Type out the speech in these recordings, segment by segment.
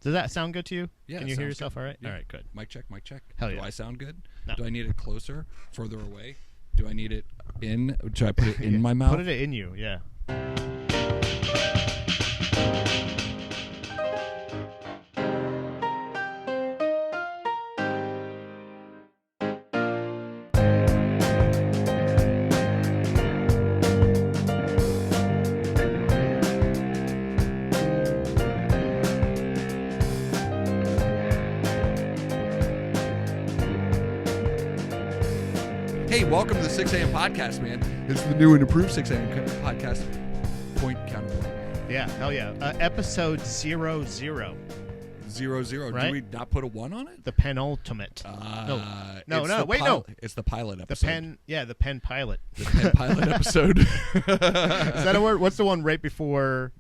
Does that sound good to you? Yeah. Can you hear yourself good. all right? Yeah. All right, good. Mic check, mic check. Hell Do yeah. I sound good? No. Do I need it closer, further away? Do I need it in? Should I put it in my mouth? Put it in you, yeah. Hey, welcome to the 6 a.m. podcast, man. This is the new and improved 6 a.m. podcast. Point, counterpoint. Yeah, hell yeah. Episode 00. 0-0. Right? Do we not put a 1 on it? The penultimate. No, wait, no. It's the pilot episode. The pen pilot. The pen pilot episode. Is that a word? What's the one right before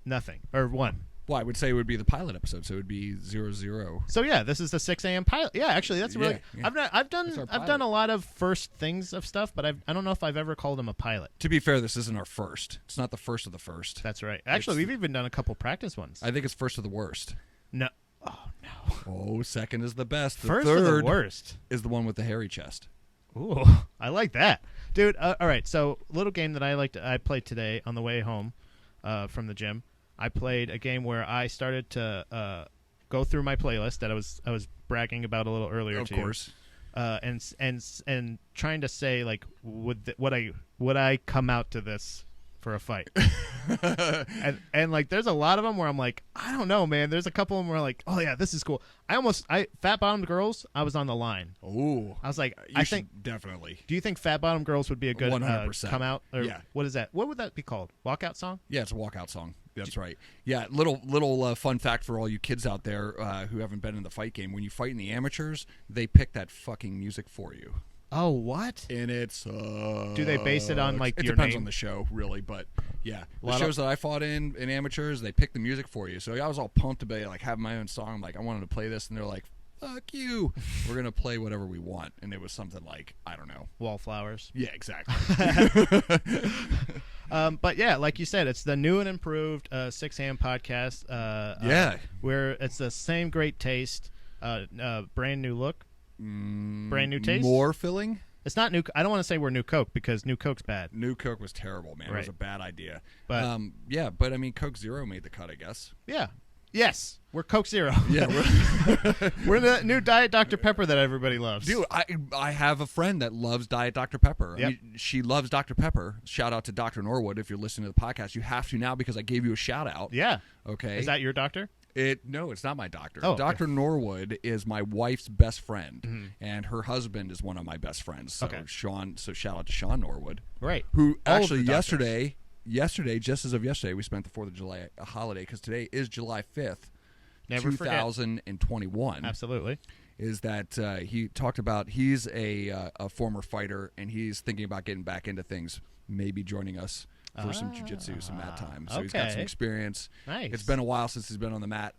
nothing? Or 1? Well, I would say it would be the pilot episode, so it would be 0-0. So yeah, this is the 6 a.m. pilot. Yeah, actually, that's really. Yeah. I've done a lot of first things of stuff, but I don't know if I've ever called them a pilot. To be fair, this isn't our first. It's not the first of the first. That's right. Actually, we've even done a couple practice ones. I think it's first of the worst. No. Oh no. Oh, second is the best. The First third of the worst is the one with the hairy chest. Ooh, I like that, dude. All right, so little game that I played today on the way home from the gym. I played a game where I started to go through my playlist that I was bragging about a little earlier. Of course. And trying to say like would I come out to this for a fight? and like there's a lot of them where I'm like, I don't know, man. There's a couple of them where I'm like, oh yeah, this is cool. Fat bottomed girls, I was on the line. Ooh. I was like, I think definitely. Do you think fat bottomed girls would be a good 100%. come out? Or yeah. What is that? What would that be called? Walkout song? Yeah, it's a walkout song. That's right. Yeah, little fun fact for all you kids out there who haven't been in the fight game. When you fight in the amateurs, they pick that fucking music for you. Oh, what? And it's do they base it on like it your depends name? on the show, really, but yeah, the shows that I fought in amateurs, they pick the music for you. So I was all pumped to be like have my own song. I'm like, I wanted to play this, and they're like, fuck you, we're gonna play whatever we want. And it was something like, I don't know, Wallflowers. Yeah, exactly. But yeah, like you said, it's the new and improved 6 a.m. podcast. Yeah, where it's the same great taste, brand new look, brand new taste, more filling. It's not new. I don't want to say we're New Coke because New Coke's bad. New Coke was terrible, man. Right. It was a bad idea. But but I mean, Coke Zero made the cut, I guess. Yeah. Yes, we're Coke Zero. Yeah, we're the new Diet Dr. Pepper that everybody loves. Dude, I have a friend that loves Diet Dr. Pepper. Yep. I mean, she loves Dr. Pepper. Shout out to Dr. Norwood if you're listening to the podcast. You have to now because I gave you a shout out. Yeah. Okay. Is that your doctor? No, it's not my doctor. Oh, Dr. Norwood is my wife's best friend, and her husband is one of my best friends. So So shout out to Sean Norwood, right? Who actually yesterday, just as of yesterday, we spent the 4th of July holiday because today is July 5th. Never 2021. Forget. Absolutely. Is that he talked about he's a former fighter and he's thinking about getting back into things, maybe joining us for some jiu-jitsu, some mat time. So he's got some experience. Nice. It's been a while since he's been on the mat,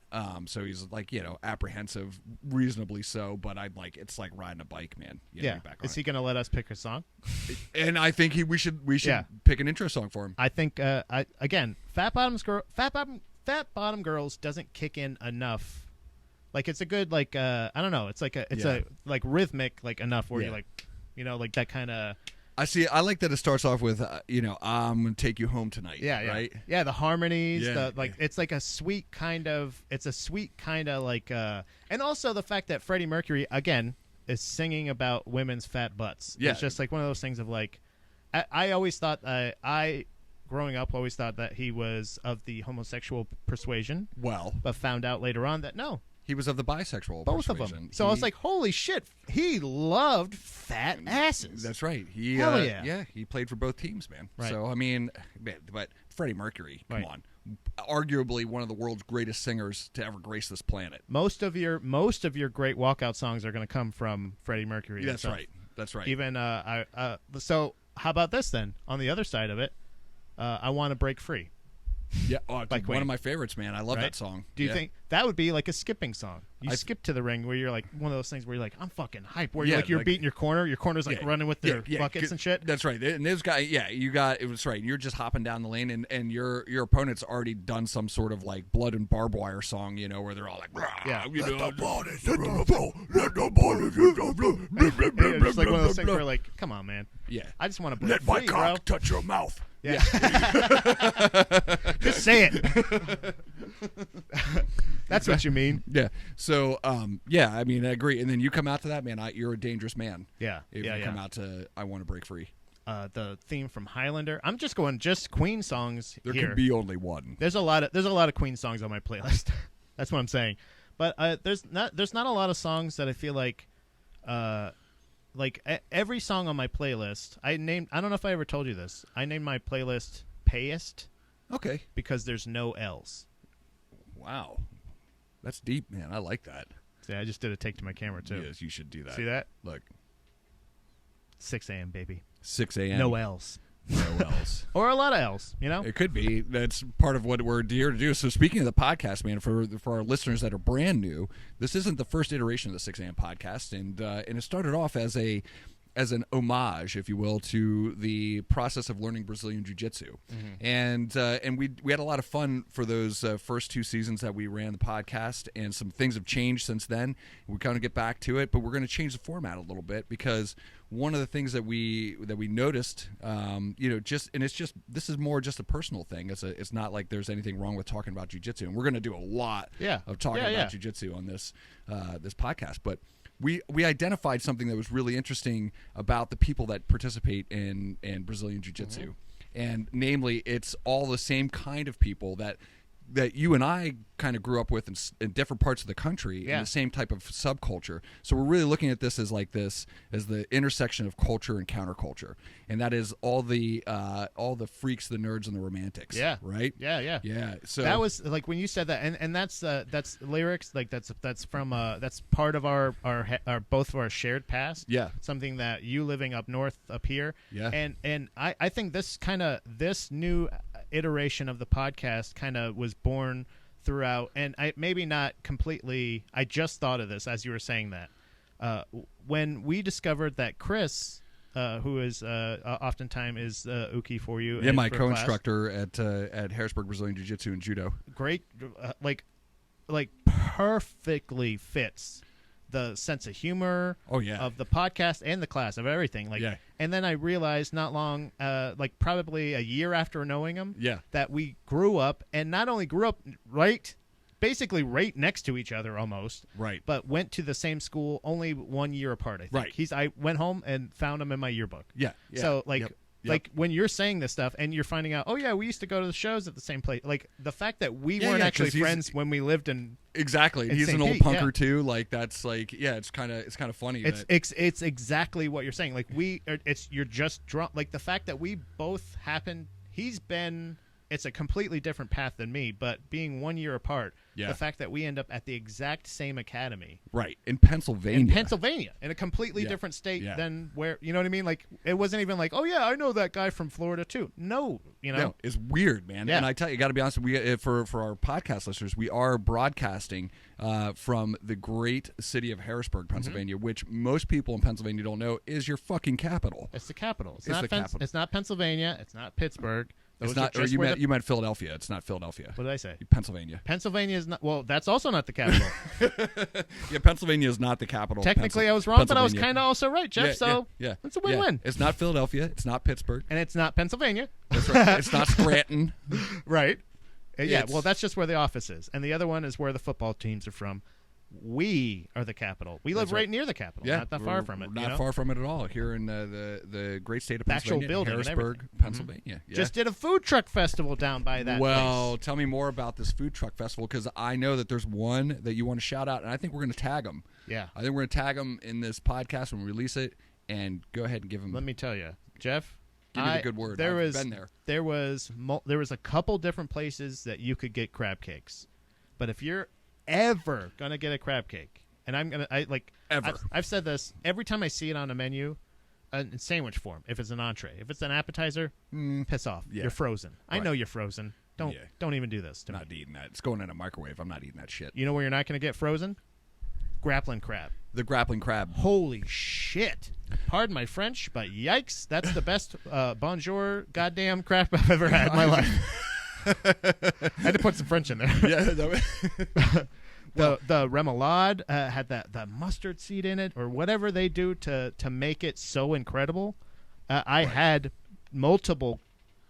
so he's like, apprehensive, reasonably so, but it's like riding a bike, man. Yeah. Is he going to let us pick a song? And I think we should pick an intro song for him. I think Fat Bottom Girls doesn't kick in enough. Like it's a good I don't know. It's like a rhythmic enough where you're like that kind of. I like that it starts off with I'm gonna take you home tonight. Yeah. Right. Yeah, the harmonies. Yeah, it's like a sweet kind of. It's a sweet kind of and also the fact that Freddie Mercury again is singing about women's fat butts. Yeah. It's just like one of those things of like, I always thought growing up, always thought that he was of the homosexual persuasion. Well, but found out later on that no, he was of the bisexual both persuasion. of them. So I was like, holy shit, he loved fat asses. That's right. Hell yeah. He played for both teams, man. Right. So I mean, but Freddie Mercury, come on, arguably one of the world's greatest singers to ever grace this planet. Most of your great walkout songs are going to come from Freddie Mercury. That's right. That's right. Even so how about this then? On the other side of it. I Want to Break Free. Yeah, one of my favorites, man. I love that song. Do you think that would be like a skipping song? You skip to the ring where you're like one of those things where you're like, I'm fucking hype. Where you're beating your corner. Your corner's like running with their buckets and shit. That's right. And this guy, it was right. You're just hopping down the lane, and your opponent's already done some sort of like blood and barbed wire song, where they're all like, just like one of those things where like, come on, man. Yeah. I just want to let my cock touch your mouth. Yeah. Just say it. That's what you mean. Yeah. So, I mean, I agree. And then you come out to that, man. You're a dangerous man. Yeah. If you come out to I Want to Break Free. The theme from Highlander. I'm just going Queen songs. There here. can be only one. There's a lot of Queen songs on my playlist. That's what I'm saying. But there's not a lot of songs that I feel like every song on my playlist, I don't know if I ever told you this. I named my playlist Payest. Okay. Because there's no L's. Wow. That's deep, man. I like that. See, I just did a take to my camera, too. Yes, you should do that. See that? Look. 6 a.m., baby. 6 a.m. No L's. No L's. Or a lot of L's, It could be. That's part of what we're here to do. So speaking of the podcast, man, for our listeners that are brand new, this isn't the first iteration of the 6 a.m. podcast, and it started off as an homage, if you will, to the process of learning Brazilian Jiu-Jitsu. Mm-hmm. And we had a lot of fun for those first 2 seasons that we ran the podcast, and some things have changed since then. We kind of get back to it, but we're going to change the format a little bit, because one of the things that we noticed, this is more just a personal thing. It's not like there's anything wrong with talking about jiu-jitsu, and we're going to do a lot of talking about jiu-jitsu on this podcast, but we identified something that was really interesting about the people that participate in Brazilian Jiu-Jitsu. Mm-hmm. And namely, it's all the same kind of people that you and I kind of grew up with in different parts of the country, in the same type of subculture. So we're really looking at this as the intersection of culture and counterculture, and that is all the freaks, the nerds, and the romantics. Yeah. Right. Yeah. So that was like when you said that, and that's lyrics, like that's from that's part of our both of our shared past. Yeah. Something that you living up north up here. Yeah. And I think this new iteration of the podcast kind of was born throughout, and I maybe not completely. I just thought of this as you were saying that when we discovered that Chris, who is oftentimes is Uki for you, my co-instructor at Harrisburg Brazilian Jiu-Jitsu and Judo, great, like perfectly fits the sense of humor of the podcast and the class, of everything. And then I realized not long, probably a year after knowing him, that we grew up, and not only grew up basically right next to each other almost, but went to the same school only 1 year apart, I think. I went home and found him in my yearbook. So like when you're saying this stuff and you're finding out, we used to go to the shows at the same place. Like the fact that we weren't actually friends when we lived in exactly. He's an old punker too. Like that's like it's kind of funny. It's exactly what you're saying. Like you're just drunk. Like the fact that we both happened. It's a completely different path than me, but being 1 year apart, the fact that we end up at the exact same academy. Right, in Pennsylvania. In a completely different state than where, you know what I mean? Like, it wasn't even like, I know that guy from Florida too. No, No, it's weird, man. And I tell you, got to be honest, for our podcast listeners, we are broadcasting from the great city of Harrisburg, Pennsylvania, which most people in Pennsylvania don't know is your fucking capital. It's the capital. It's not Pennsylvania. It's not Pittsburgh. It's not. Or you meant Philadelphia. It's not Philadelphia. What did I say? Pennsylvania. Pennsylvania is not. Well, that's also not the capital. Pennsylvania is not the capital. Technically, I was wrong, but I was kind of also right, Jeff. It's a win-win. It's not Philadelphia. It's not Pittsburgh. And it's not Pennsylvania. That's right. It's not Scranton. Right. Well, that's just where the office is, and the other one is where the football teams are from. We are the capital. We live right near the capital. Not that far from it. Not far from it at all. Here in the great state of Pennsylvania, actual building, Harrisburg, Pennsylvania. Just did a food truck festival down by that place. Tell me more about this food truck festival, because I know that there's one that you want to shout out, and I think we're going to tag them. Yeah, I think we're going to tag them in this podcast when we release it, and go ahead and give them. Let me tell you, Jeff. Give me the good word. I've been there. There was a couple different places that you could get crab cakes, but if you're ever gonna get a crab cake, and I've said this every time I see it on a menu, in sandwich form. If it's an entree, if it's an appetizer, piss off. You're frozen. I know you're frozen. Don't even do this to me. Not eating that. It's going in a microwave. I'm not eating that shit. You know where you're not going to get frozen? Grappling crab. The grappling crab. Holy shit. Pardon my French, but yikes. That's the best bonjour goddamn crap I've ever had in my life. I had to put some French in there. Yeah. The remoulade had that mustard seed in it, or whatever they do to make it so incredible. I had multiple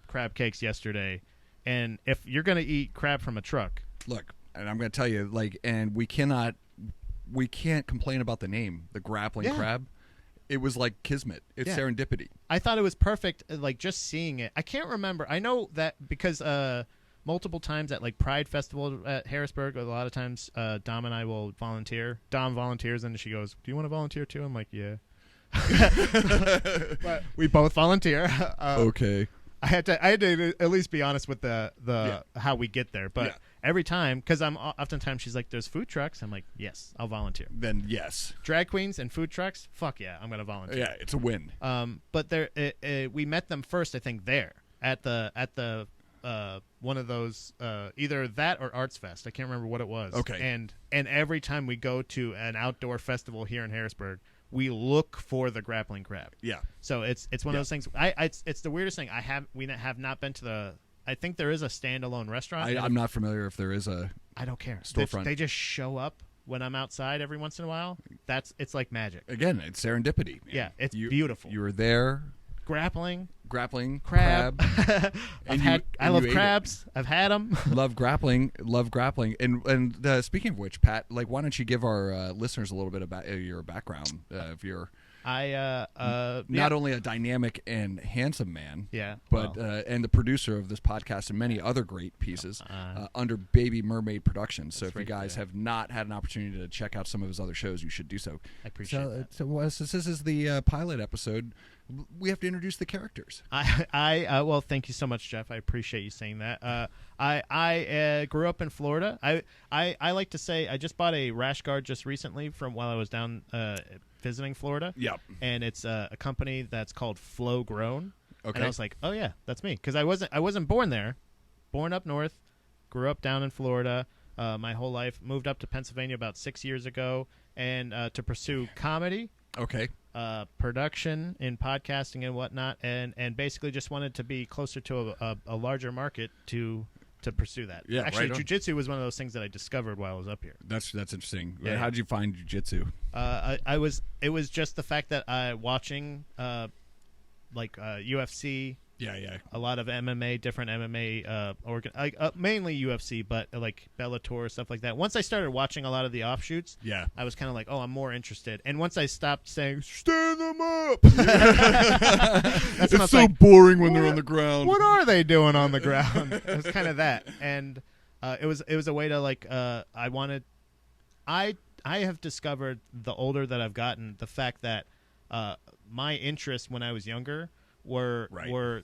crab cakes yesterday, and if you're going to eat crab from a truck. Look, and I'm going to tell you, and we can't complain about the name, the grappling crab. It was like kismet. It's serendipity. I thought it was perfect, just seeing it. I can't remember. I know that because multiple times at Pride Festival at Harrisburg, a lot of times Dom and I will volunteer. Dom volunteers, and she goes, "Do you want to volunteer too?" I'm like, "Yeah." But we both volunteer. Okay. I had to at least be honest with the how we get there, but every time, because oftentimes she's like, "There's food trucks." I'm like, "Yes, I'll volunteer." Then yes, drag queens and food trucks. Fuck yeah, I'm gonna volunteer. Yeah, it's a win. But we met them first, I think, there at the one of those either that or Arts Fest. I can't remember what it was. Okay. And every time we go to an outdoor festival here in Harrisburg, we look for the grappling crab. Yeah. So it's one of those things. It's the weirdest thing. We have not been to the. I think there is a standalone restaurant. I'm not familiar if there is a. I don't care. Storefront. They just show up when I'm outside every once in a while. It's like magic. Again, it's serendipity. Man. Yeah, it's beautiful. You were there. Grappling crab. I love crabs. I've had them. love grappling. And speaking of which, Pat, why don't you give our listeners a little bit about your background? If you're not only a dynamic and handsome man, but and the producer of this podcast and many other great pieces under Baby Mermaid Productions. So if you guys have not had an opportunity to check out some of his other shows, you should do so. I appreciate that. So since this is the pilot episode, we have to introduce the characters. Well, thank you so much, Jeff. I appreciate you saying that. I grew up in Florida. I like to say I just bought a rash guard just recently from while I was down visiting Florida. Yep. And it's a company that's called Flow Grown. Okay. And I was like, oh yeah, that's me, because I wasn't born there. Born up north, grew up down in Florida my whole life. Moved up to Pennsylvania about 6 years ago, and to pursue comedy. Okay. Production in podcasting and whatnot, and basically just wanted to be closer to a larger market to pursue that. Yeah, actually, right on. Jiu-jitsu was one of those things that I discovered while I was up here. That's interesting. Yeah. How did you find jiu-jitsu? It was just the fact that watching UFC. Yeah. A lot of MMA, different MMA, mainly UFC, but Bellator, stuff like that. Once I started watching a lot of the offshoots, I was kind of like, oh, I'm more interested. And once I stopped saying, stand them up, that's it's so boring when they're on the ground. What are they doing on the ground? It was kind of that, and it was a way to I have discovered, the older that I've gotten, the fact that my interests when I was younger were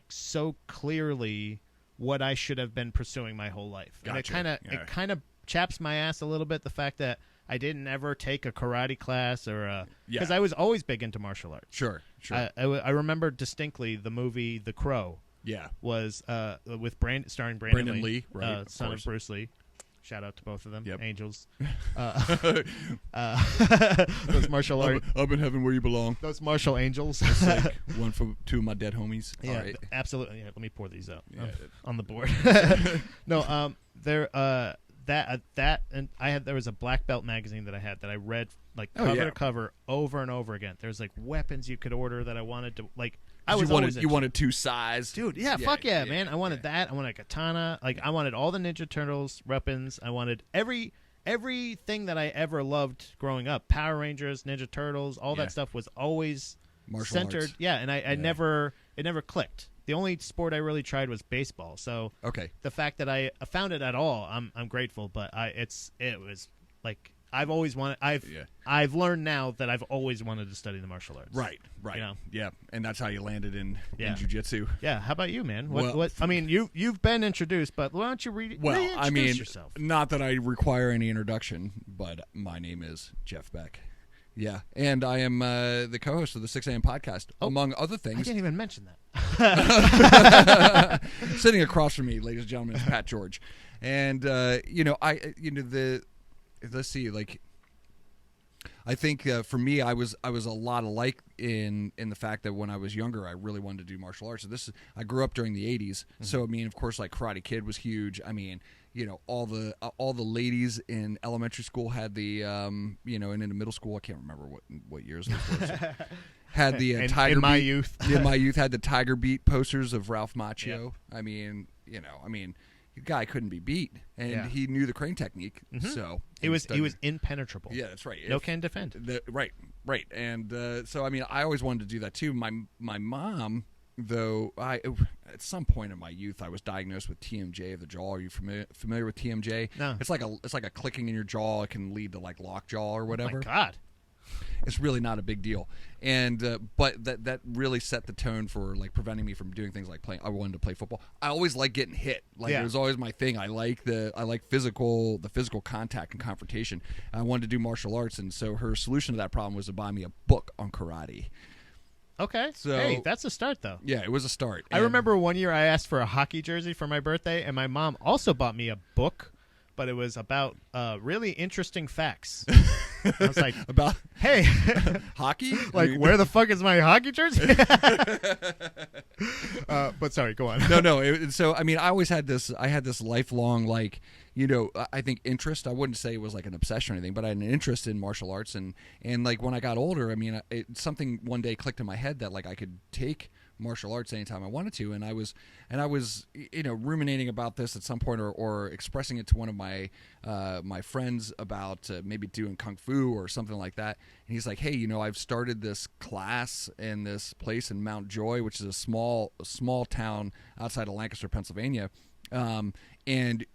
so clearly what I should have been pursuing my whole life. Gotcha. And it kind of chaps my ass a little bit, the fact that I didn't ever take a karate class or because I was always big into martial arts. Sure. I remember distinctly the movie The Crow. Yeah. Was with starring Brandon Lee, right, son of Bruce Lee. Shout out to both of them. Yep. Angels. Those martial art. Up in heaven where you belong. Those martial angels. One for two of my dead homies. Yeah, all right. Absolutely. Yeah, let me pour these out on the board. No, there. That and there was a black belt magazine that I had that I read cover to cover over and over again. There's weapons you could order that I wanted to You wanted two size, dude. Yeah, fuck yeah, man. I wanted that. I wanted a katana. I wanted all the Ninja Turtles weapons. I wanted everything that I ever loved growing up. Power Rangers, Ninja Turtles, all that stuff was always martial centered. Arts. Yeah, and it never clicked. The only sport I really tried was baseball. So the fact that I found it at all, I'm grateful. But it was I've always wanted. I've learned now that I've always wanted to study the martial arts. Right. You know? Yeah, and that's how you landed in jiu-jitsu. Yeah. How about you, man? What? I mean, you've been introduced, but why don't you reintroduce yourself? Not that I require any introduction, but my name is Jeff Beck. Yeah, and I am the co-host of the 6 a.m. podcast, among other things. I didn't even mention that. Sitting across from me, ladies and gentlemen, is Pat George. And let's see, like, I think for me, I was a lot alike in the fact that when I was younger, I really wanted to do martial arts. So I grew up during the 80s. So I mean, of course, like Karate Kid was huge. I mean, all the ladies in elementary school had the and in the middle school, I can't remember what years it was. Had the Tiger in my Beat. youth. In my youth, had the Tiger Beat posters of Ralph Macchio. Yeah. I mean, the guy couldn't be beat, and he knew the crane technique. So he was impenetrable. Yeah, that's right. No can defend. Right. And so I mean, I always wanted to do that too. My mom, though, at some point in my youth, I was diagnosed with TMJ of the jaw. Are you familiar with TMJ? No. It's like a clicking in your jaw. It can lead to like lockjaw or whatever. Oh my God. It's really not a big deal, and but that really set the tone for like preventing me from doing things like playing. I wanted to play football. I always liked getting hit. Like it was always my thing. I like the physical contact and confrontation. I wanted to do martial arts, and so her solution to that problem was to buy me a book on karate. Okay. So, hey, that's a start, though. Yeah, it was a start. I remember one year I asked for a hockey jersey for my birthday, and my mom also bought me a book, but it was about really interesting facts. I was like, about hey, hockey? Like, where the fuck is my hockey jersey? But sorry, go on. No. So I mean, I always had this. I had this lifelong, like, I think interest. I wouldn't say it was like an obsession or anything, but I had an interest in martial arts, and like when I got older, I mean, something one day clicked in my head that like I could take martial arts anytime I wanted to, and I was ruminating about this at some point, or expressing it to one of my my friends about maybe doing kung fu or something like that. And he's like, hey, I've started this class in this place in Mount Joy, which is a small town outside of Lancaster, Pennsylvania, and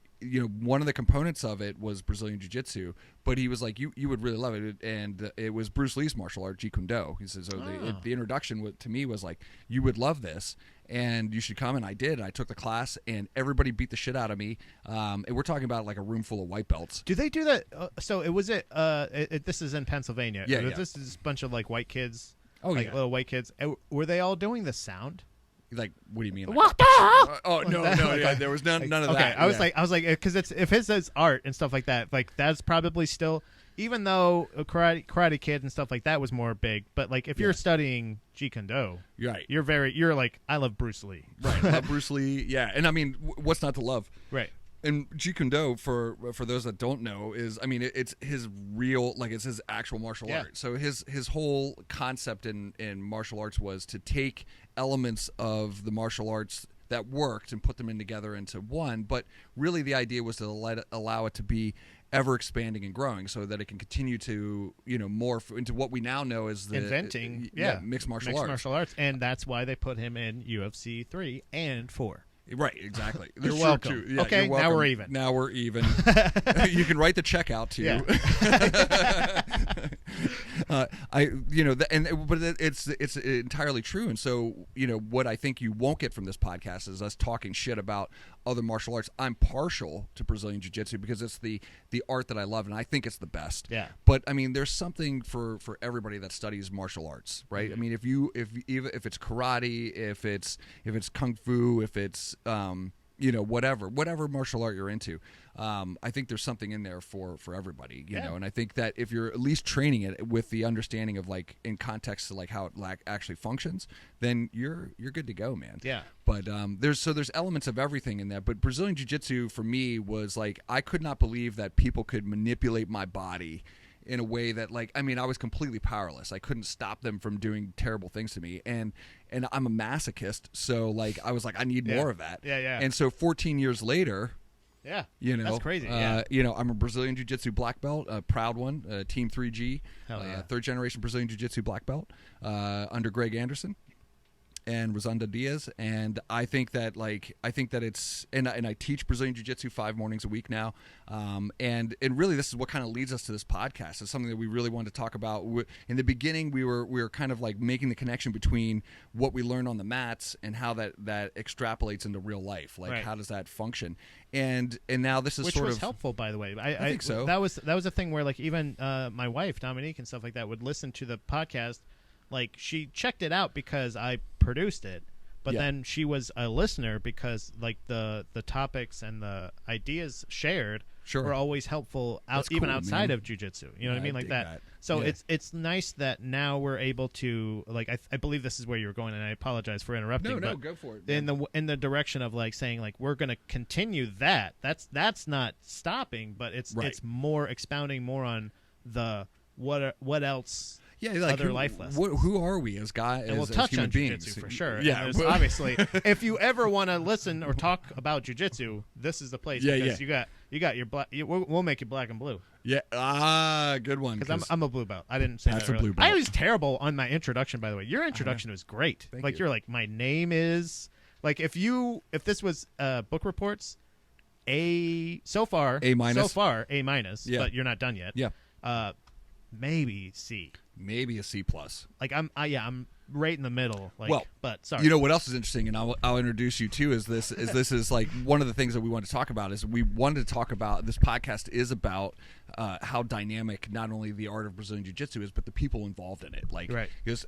one of the components of it was Brazilian Jiu-Jitsu, but he was like, you would really love it, and it was Bruce Lee's martial art, Jeet Kune Do. He says, the introduction to me was like, you would love this, and you should come, and I did. I took the class, and everybody beat the shit out of me, and we're talking about like a room full of white belts. Do they do that? So this is in Pennsylvania. Yeah. This is a bunch of like white kids. Oh, like yeah. Little white kids. Were they all doing the sound? Like, what do you mean? Like, what the? No, yeah, there was none of that. Okay, I was like, because if it's art and stuff like that, like that's probably still, even though Karate Kid and stuff like that was more big, but like if you're studying Jeet Kune Do, right, you're like, I love Bruce Lee, right? I love Bruce Lee, yeah, and I mean, what's not to love, right? And Jeet Kune Do, for those that don't know, is, I mean, it's his real, like, it's his actual martial art. So his whole concept in martial arts was to take elements of the martial arts that worked and put them in together into one. But really, the idea was to allow it to be ever expanding and growing, so that it can continue to morph into what we now know as the inventing, mixed martial arts, and that's why they put him in UFC 3 and 4. Right, exactly. You're welcome. Yeah, okay, you're welcome. Now we're even. You can write the check out too. Yeah. But it's entirely true. And so, what I think you won't get from this podcast is us talking shit about other martial arts. I'm partial to Brazilian Jiu-Jitsu because it's the art that I love, and I think it's the best. Yeah. But I mean, there's something for everybody that studies martial arts, right? Mm-hmm. I mean, if it's karate, if it's kung fu, if it's whatever martial art you're into, I think there's something in there for everybody, you know. And I think that if you're at least training it with the understanding of, like, in context to like how it actually functions, then you're good to go, man. Yeah. But there's elements of everything in that. But Brazilian Jiu-Jitsu for me was like, I could not believe that people could manipulate my body in a way that, like, I mean, I was completely powerless. I couldn't stop them from doing terrible things to me, and I'm a masochist, so like I was like, I need more of that. Yeah. And so 14 years later, that's crazy. I'm a Brazilian Jiu-Jitsu black belt, a proud one, Team 3G, third generation Brazilian Jiu-Jitsu black belt, under Greg Anderson and Rosanda Diaz. And I think that it's, and I teach Brazilian Jiu-Jitsu 5 mornings a week now. And really, this is what kind of leads us to this podcast. It's something that we really wanted to talk about. In the beginning, we were kind of like making the connection between what we learned on the mats and how that extrapolates into real life. Like, how does that function? And now this is which was helpful, by the way. I think so. That was a thing where, like, even my wife Dominique and stuff like that would listen to the podcast. Like, she checked it out because I produced it, But then she was a listener because like the topics and the ideas shared were always helpful even outside of jiu-jitsu. You know what I mean? Like that. So it's nice that now we're able to like I believe this is where you were going, and I apologize for interrupting. No, go for it. In the direction of like saying like we're going to continue that. That's not stopping, but it's more expounding more on the what else. Yeah, like other life lessons. Who are we as guys? And we'll touch human on beings jiu-jitsu for sure. Yeah, obviously, if you ever want to listen or talk about jiu-jitsu, this is the place. Because you got your black. We'll make you black and blue. Yeah, good one. Because I'm a blue belt. I didn't say that's that a blue belt. I was terrible on my introduction. By the way, your introduction was great. Thank like you. You're like my name is like if this was book reports, so far A minus. Yeah. But you're not done yet. Yeah. Maybe C. Maybe a C plus. Like I'm right in the middle. Like, well, but sorry. You know what else is interesting, and I'll introduce you to is this is like one of the things that we want to talk about is we wanted to talk about this podcast is about how dynamic not only the art of Brazilian Jiu-Jitsu is, but the people involved in it. Like, because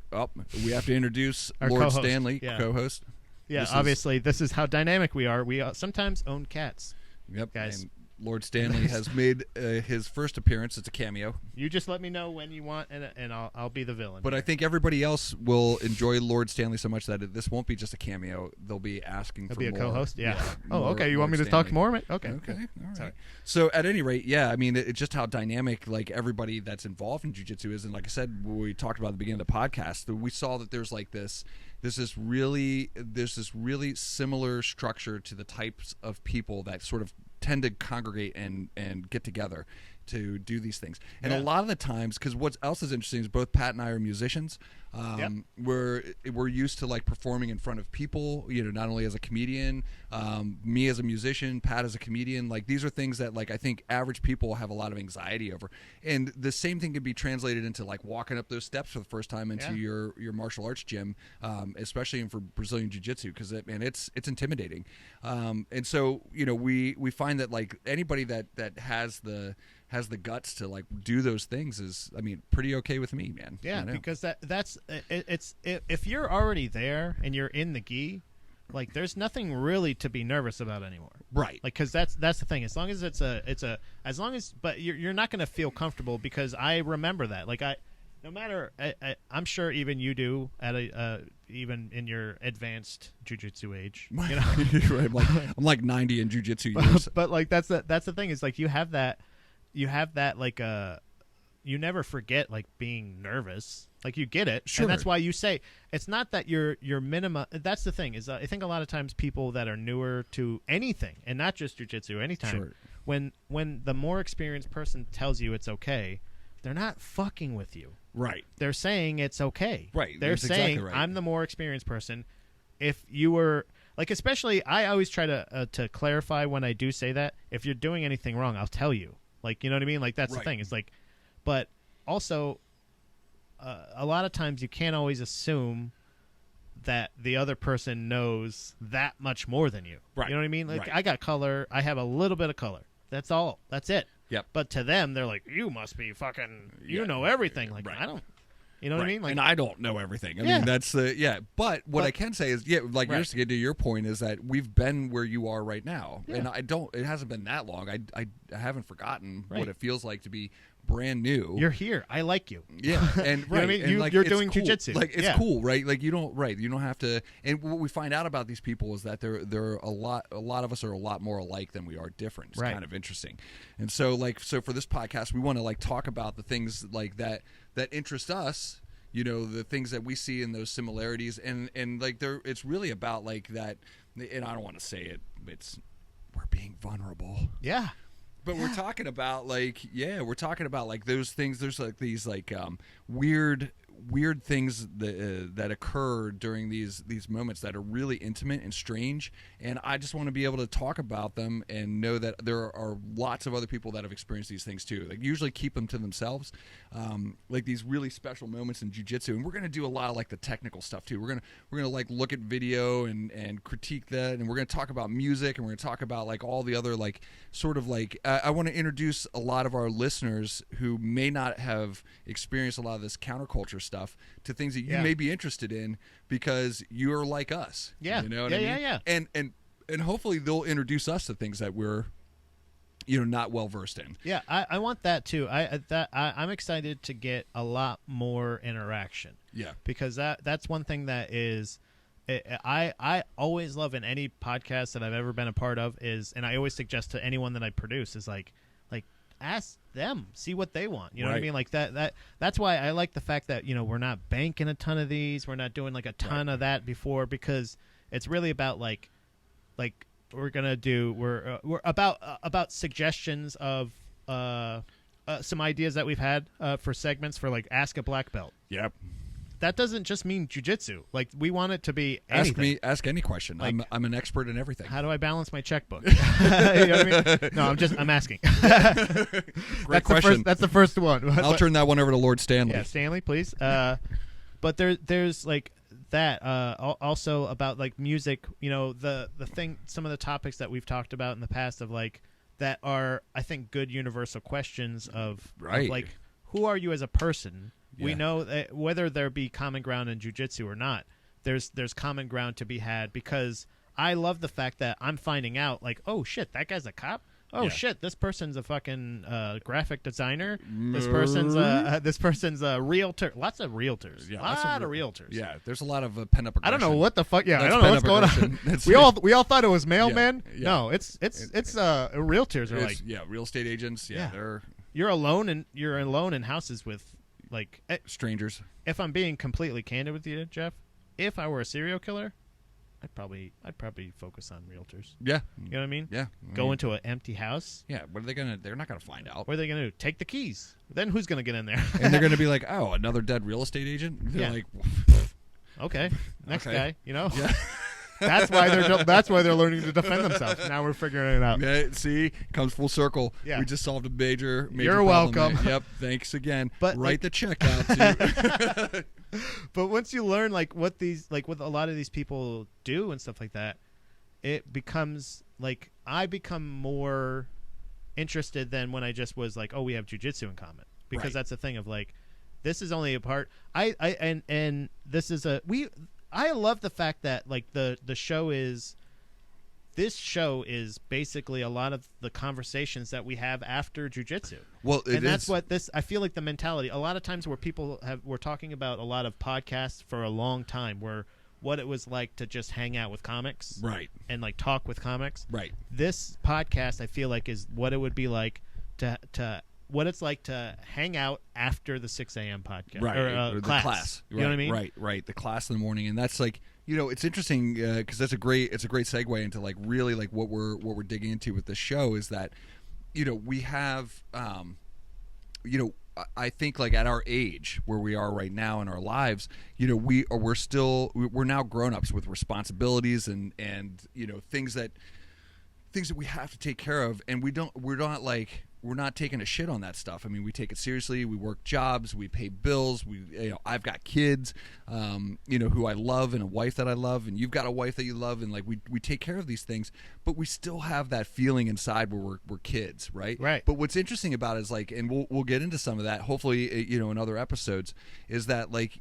we have to introduce our Lord co-host. Stanley, co-host. Yeah, obviously this is how dynamic we are. We sometimes own cats. Yep, guys. And Lord Stanley has made his first appearance. It's a cameo. You just let me know when you want, and I'll be the villain. But I think everybody else will enjoy Lord Stanley so much that this won't be just a cameo. They'll be asking for more. Be a co-host? Yeah. Oh, okay. You Lord want me to Stanley. talk more? Okay. Okay. All right. Sorry. So at any rate, yeah, I mean, it's just how dynamic like everybody that's involved in jiu-jitsu is. And like I said, when we talked about at the beginning of the podcast, we saw that there's like this really similar structure to the types of people that sort of tend to congregate and get together to do these things. And a lot of the times, because what else is interesting is both Pat and I are musicians. We're used to like performing in front of people, you know, not only as a comedian, me as a musician, Pat as a comedian. Like these are things that like I think average people have a lot of anxiety over. And the same thing can be translated into like walking up those steps for the first time into your martial arts gym, especially for Brazilian Jiu-Jitsu, because it's intimidating. And so, you know, we find that like anybody that has the guts to like do those things is, I mean, pretty okay with me, man. Yeah, because that's if you're already there and you're in the gi, like there's nothing really to be nervous about anymore. Right. Like because that's the thing. As long as but you're not going to feel comfortable, because I remember that. Like no matter I'm sure even you do at even in your advanced jiu-jitsu age, you know. Right. I'm like 90 in jiu-jitsu years. But like that's the thing is like you have that like you never forget like being nervous. Like you get it, and that's why you say it's not that you're minimum. That's the thing is I think a lot of times people that are newer to anything, and not just jiu-jitsu, anytime when the more experienced person tells you it's okay, they're not fucking with you. Right. They're saying it's okay. Right. They're saying exactly right. I'm the more experienced person. If you were like, especially I always try to clarify when I do say that. If you're doing anything wrong, I'll tell you. Like, you know what I mean? Like that's the thing. It's like, but also. A lot of times you can't always assume that the other person knows that much more than you. Right. You know what I mean? Like I got color. I have a little bit of color. That's all. That's it. Yep. But to them, they're like, you must be fucking, you know everything. Like, I don't. You know what I mean? Like, and I don't know everything. I mean, that's But what I can say is, like yours to get to your point is that we've been where you are right now, and it hasn't been that long. I haven't forgotten what it feels like to be brand new. You're here. I like you. Yeah, and you know what I mean? and like, you're it's doing cool. jiu-jitsu. Like it's cool, right? Like you don't have to. And what we find out about these people is that they're a lot of us are a lot more alike than we are different. It's kind of interesting. And so for this podcast, we want to like talk about the things like that interest us. You know, the things that we see in those similarities, and like it's really about like that. And I don't want to say it. We're being vulnerable. Yeah. But we're talking about like those things. There's like these like weird things that occur during these moments that are really intimate and strange, and I just want to be able to talk about them and know that there are lots of other people that have experienced these things too. Like usually keep them to themselves, like these really special moments in jiu-jitsu. And we're going to do a lot of like the technical stuff too. We're gonna like look at video and critique that, and we're going to talk about music, and we're going to talk about like all the other like sort of like I want to introduce a lot of our listeners who may not have experienced a lot of this counterculture stuff stuff to things that you may be interested in because you're like us. Yeah. You know what I mean? Yeah. And hopefully they'll introduce us to things that we're, not well versed in. Yeah, I want that too. I'm excited to get a lot more interaction. Yeah, because that's one thing that is, I always love in any podcast that I've ever been a part of is, and I always suggest to anyone that I produce is like ask them, see what they want. You know what I mean? Like that's why I like the fact that we're not banking a ton of these, we're not doing like a ton of that before, because it's really about like. We're about suggestions of some ideas that we've had for segments for like Ask a Black Belt. Yep. That doesn't just mean jiu-jitsu. Like we want it to be anything. Ask any question. Like, I'm an expert in everything. How do I balance my checkbook? You know what I mean? No, I'm asking. Great question. That's the first one. I'll turn that one over to Lord Stanley. Yeah, Stanley, please. But there's like that also about like music, the thing, some of the topics that we've talked about in the past of like that are, I think, good universal questions of like, who are you as a person? Yeah. We know that whether there be common ground in jiu-jitsu or not, there's common ground to be had, because I love the fact that I'm finding out like, oh shit, that guy's a cop. Oh shit, this person's a fucking graphic designer. This person's a realtor. Lots of realtors. Yeah, lots of realtors. Yeah, there's a lot of pent up aggression. I don't know what the fuck. Yeah, I don't know what's going on. we all thought it was mailmen. Yeah. No, it's realtors are like real estate agents. Yeah, you're alone in houses with like strangers. If I'm being completely candid with you, Jeff, if I were a serial killer, I'd probably focus on realtors. Yeah. You know what I mean? Yeah. Go into an empty house. Yeah. What are they gonna? They're not gonna find out. What are they gonna do? Take the keys. Then who's gonna get in there? And they're gonna be like, oh, another dead real estate agent. They're like, okay, next guy. Yeah. That's why they're learning to defend themselves. Now we're figuring it out. Yeah, see, comes full circle. Yeah. We just solved a major You're problem welcome. there. Yep. Thanks again. But write the check out too. But once you learn what a lot of these people do and stuff like that, it becomes like I become more interested than when I just was like, oh, we have jiu-jitsu in common, because that's the thing of like, this is only a part. And this is I love the fact that like the show is. This show is basically a lot of the conversations that we have after jiu-jitsu. Well, that's what this. I feel like the mentality. A lot of times where people we're talking about a lot of podcasts for a long time, where what it was like to just hang out with comics, right, and like talk with comics, right. This podcast, I feel like, is what it would be like to what it's like to hang out after the 6 a.m. podcast, right, or the class. You know what I mean? Right. The class in the morning, and that's like. It's interesting because it's a great segue into like really like what we're digging into with the show is that we have I think like at our age where we are right now in our lives, we're now grown-ups with responsibilities and things that we have to take care of, and we're not taking a shit on that stuff. I mean, we take it seriously. We work jobs. We pay bills. I've got kids, who I love, and a wife that I love, and you've got a wife that you love, and like we take care of these things, but we still have that feeling inside where we're kids, right? Right. But what's interesting about it is like, and we'll get into some of that hopefully, in other episodes, is that like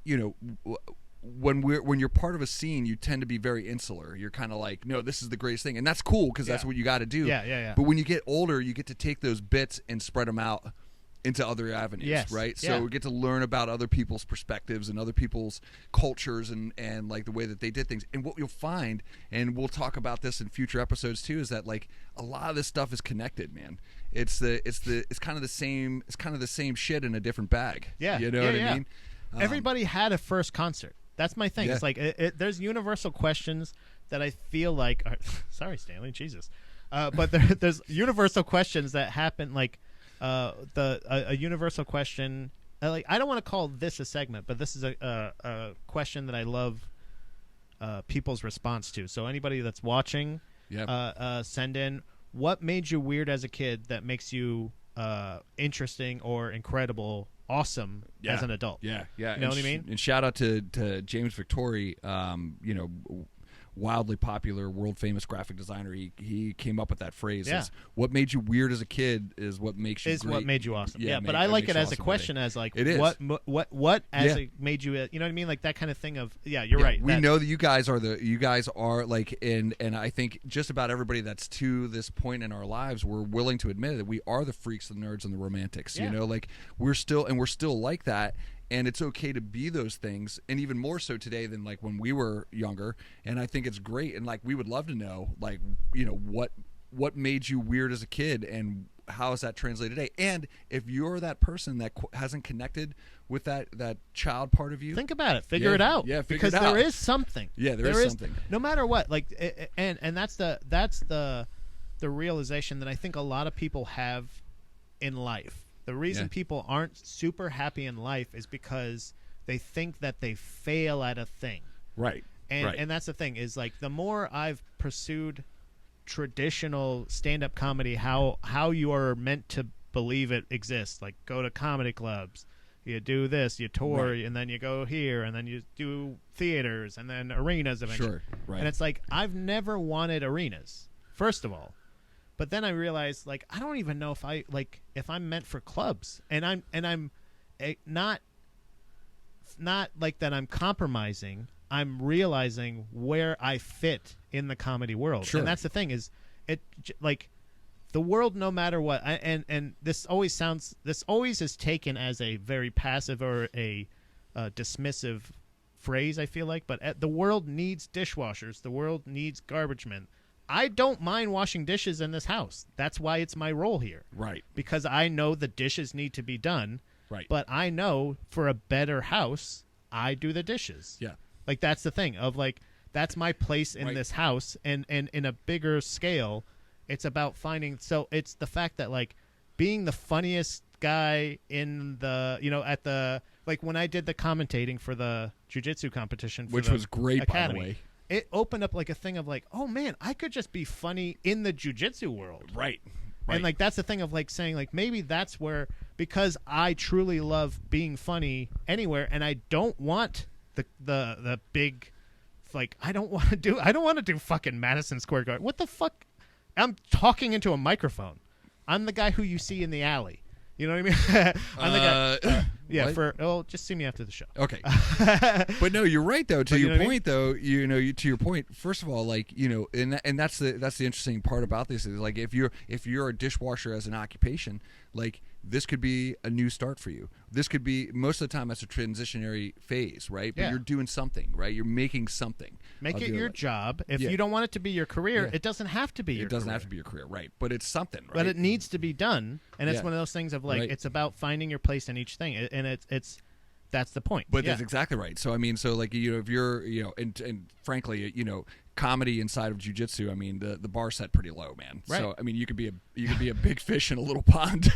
when you're part of a scene, you tend to be very insular. You're kind of like, no, this is the greatest thing, and that's cool because that's what you got to do. Yeah. But when you get older, you get to take those bits and spread them out into other avenues, right? So we get to learn about other people's perspectives and other people's cultures and like the way that they did things. And what you'll find, and we'll talk about this in future episodes too, is that like a lot of this stuff is connected, man. It's kind of the same shit in a different bag. Yeah, you know what I mean? Everybody had a first concert. That's my thing. Yeah. It's like there's universal questions that I feel like are, sorry, Stanley, Jesus. But there's universal questions that happen, like a universal question. Like I don't want to call this a segment, but this is a question that I love people's response to. So anybody that's watching, send in what made you weird as a kid that makes you interesting or incredible. Awesome as an adult. Yeah. You know what I mean? And shout out to James Victori, wildly popular, world famous graphic designer. He came up with that phrase. Yeah. What made you weird as a kid is what makes you great. What made you awesome. Yeah, but I like it as a awesome question, as like it is. what as it made you, you know what I mean, like that kind of thing of you're right. We know that you guys are like, and I think just about everybody that's to this point in our lives, we're willing to admit that we are the freaks, the nerds, and the romantics. You know, like we're still like that. And it's okay to be those things, and even more so today than like when we were younger. And I think it's great, and like we would love to know, like, you know, what made you weird as a kid, and how is that translated today? And if you're that person that hasn't connected with that child part of you, think about it, figure it out. Yeah, because there is something. Yeah, there is something. No matter what, like, and that's the realization that I think a lot of people have in life. The reason people aren't super happy in life is because they think that they fail at a thing. Right. And that's the thing, is like the more I've pursued traditional stand-up comedy, how you are meant to believe it exists, like go to comedy clubs, you do this, you tour, and then you go here, and then you do theaters, and then arenas eventually. Sure. Right. And it's like, I've never wanted arenas, first of all. But then I realized, like, I don't even know if I'm meant for clubs, and I'm not like that. I'm compromising. I'm realizing where I fit in the comedy world, and that's the thing, is it like the world, no matter what. And this always is taken as a very passive or a dismissive phrase, I feel like, but the world needs dishwashers. The world needs garbage men. I don't mind washing dishes in this house. That's why it's my role here. Right. Because I know the dishes need to be done. Right. But I know for a better house, I do the dishes. Yeah. Like, that's the thing of, like, that's my place in this house. And in a bigger scale, it's about finding. So it's the fact that, like, being the funniest guy in the, you know, at the, like, when I did the commentating for the jiu-jitsu competition, for which was great, Academy, by the way. It opened up like a thing of like, oh man, I could just be funny in the jiu-jitsu world. Right. And like, that's the thing of like saying, like, maybe that's where, because I truly love being funny anywhere, and I don't want the big, like, I don't want to do fucking Madison Square Garden. What the fuck? I'm talking into a microphone. I'm the guy who you see in the alley. You know what I mean? I'm the guy. Just see me after the show. Okay. But no, you're right though. To your point, though, you know, to your point. First of all, like, you know, and that's the interesting part about this is, like, if you're a dishwasher as an occupation, like, this could be a new start for you. This could be, most of the time, that's a transitionary phase, right? But you're doing something, right? You're making something. Make it your job. If you don't want it to be your career, it doesn't have to be your career. It doesn't have to be your career, right? But it's something, right? But it needs to be done, and it's one of those things of, like, it's about finding your place in each thing, and it's that's the point. But that's exactly right. So I mean, so like, you know, if you're, you know, and frankly, you know, comedy inside of jiu-jitsu, I mean, the bar set pretty low, man. Right. So I mean, you could be a big fish in a little pond.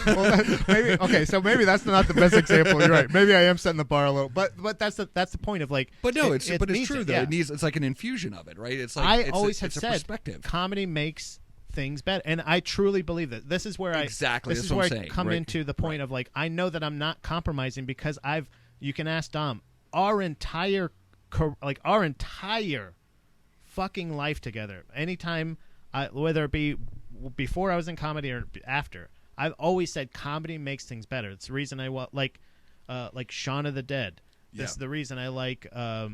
Well, maybe that's not the best example. You're right. Maybe I am setting the bar low, but that's the point of, like. But no, it's true though. It's like an infusion of it, right? It's like always have said, perspective. Comedy makes things better, and I truly believe that. This is where I come into the point of, like, I know that I'm not compromising, because you can ask Dom, our entire fucking life together, anytime, whether it be before I was in comedy or after, I've always said comedy makes things better. It's the reason I like Shaun of the Dead. This is the reason I like I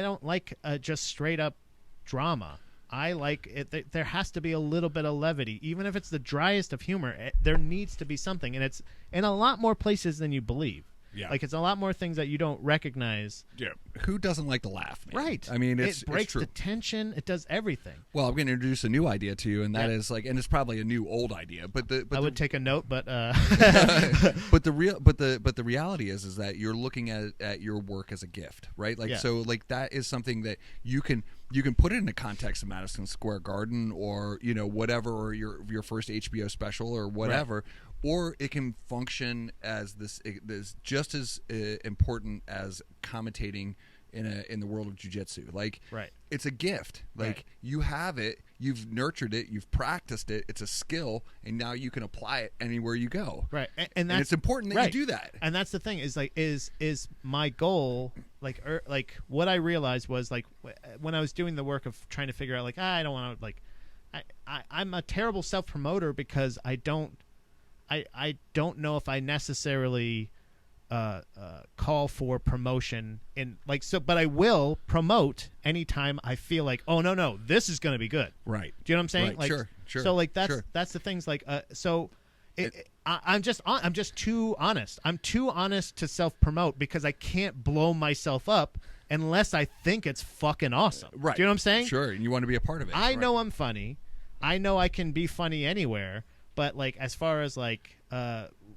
don't like just straight up drama. I like it. There has to be a little bit of levity, even if it's the driest of humor. There needs to be something, and it's in a lot more places than you believe. Yeah, like, it's a lot more things that you don't recognize. Yeah, who doesn't like to laugh, man? Right. I mean, it breaks the tension. It does everything. Well, I'm going to introduce a new idea to you, and that is, like, and it's probably a new old idea, but I would take a note, but but the reality is that you're looking at your work as a gift, right? Like, so, like, that is something that you can put it in the context of Madison Square Garden, or, you know, whatever, or your first HBO special or whatever. Right. Or it can function as this just as important as commentating in the world of jiu-jitsu. Like, it's a gift. Like, you have it, you've nurtured it, you've practiced it, it's a skill, and now you can apply it anywhere you go. Right. And it's important that you do that. And that's the thing, is, like, is my goal like what I realized was like when I was doing the work of trying to figure out like I don't want to like I'm a terrible self promoter because I don't know if I necessarily call for promotion in like so, but I will promote anytime I feel like no this is going to be good. Right. Do you know what I'm saying? Right. Like, sure. So like that's the things like so. I'm just too honest. I'm too honest to self-promote because I can't blow myself up unless I think it's fucking awesome. Right. Do you know what I'm saying? Sure, and you want to be a part of it. I know I'm funny. I know I can be funny anywhere, but like as far as like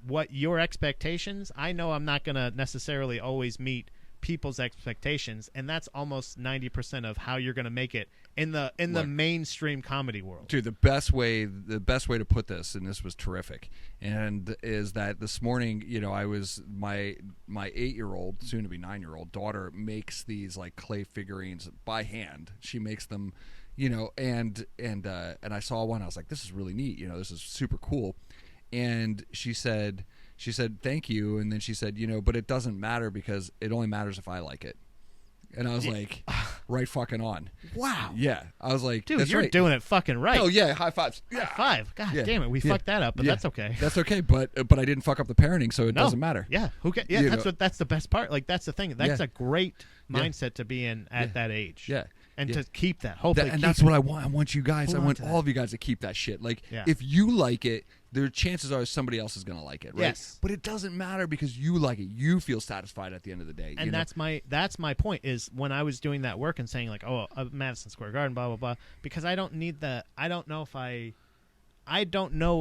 what your expectations, I know I'm not going to necessarily always meet people's expectations, and that's almost 90% of how you're going to make it in the mainstream comedy world. Dude, the best way to put this, and this was terrific, and is that this morning, I was my 8-year-old, soon to be 9-year-old daughter makes these like clay figurines by hand. She makes them, and I saw one. I was like, this is really neat. This is super cool. And she said thank you, and then she said, but it doesn't matter because it only matters if I like it. And I was like, right fucking on. Wow. Yeah. I was like, dude, that's you're right. doing it fucking right. Oh yeah, high fives. Yeah. High five. God damn it, we fucked that up, but that's okay. That's okay, but I didn't fuck up the parenting, so it doesn't matter. Yeah. That's the best part. Like that's the thing. That's a great mindset to be in at that age. Yeah. And to keep that. Hopefully and that's what I want. I want you guys, I want all of you guys to keep that shit. Like if you like it, the chances are somebody else is going to like it, right? Yes. But it doesn't matter because you like it. You feel satisfied at the end of the day. And that's my point is when I was doing that work and saying like, Madison Square Garden, blah, blah, blah, because I don't need the – I don't know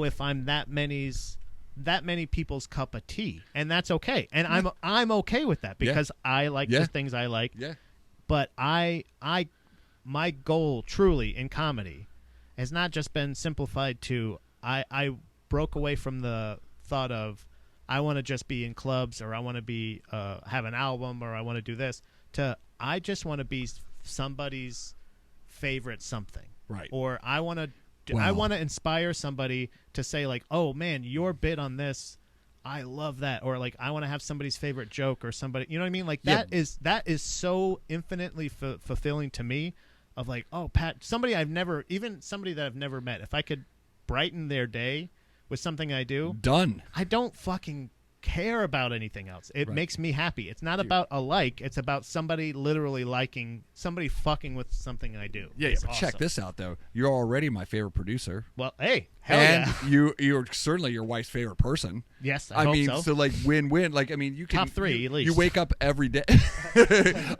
if I'm that many people's cup of tea. And that's okay. And I'm okay with that because I like the things I like. Yeah. But my goal truly in comedy has not just been simplified to I broke away from the thought of I want to just be in clubs or I want to be have an album or I want to do this to I just want to be somebody's favorite something. Right. Or I want to inspire somebody to say like, "Oh man, your bit on this, I love that." Or like I want to have somebody's favorite joke or somebody, you know what I mean? Like that is so infinitely fulfilling to me of like, "Oh, Pat, somebody that I've never met, if I could brighten their day with something I do, done. I don't fucking care about anything else. It makes me happy. It's not about a like. It's about somebody literally liking, somebody fucking with something I do. Yeah, but check this out, though. You're already my favorite producer. Well, hey, hell yeah. And you're certainly your wife's favorite person. Yes, I hope so like win-win. Like, I mean, you can... Top 3, at least. You wake up every day.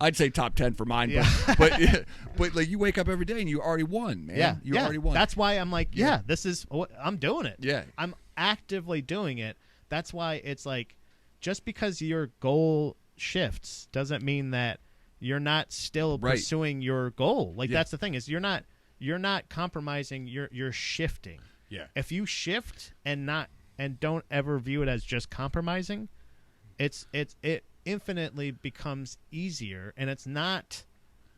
I'd say top 10 for mine. Yeah. But like, you wake up every day and you already won, man. Yeah, you already won. That's why I'm like, this is... I'm doing it. Yeah. I'm actively doing it. That's why it's like, just because your goal shifts doesn't mean that you're not still pursuing your goal. Like that's the thing is you're not compromising. You're shifting. Yeah. If you shift and don't ever view it as just compromising, it infinitely becomes easier, and it's not.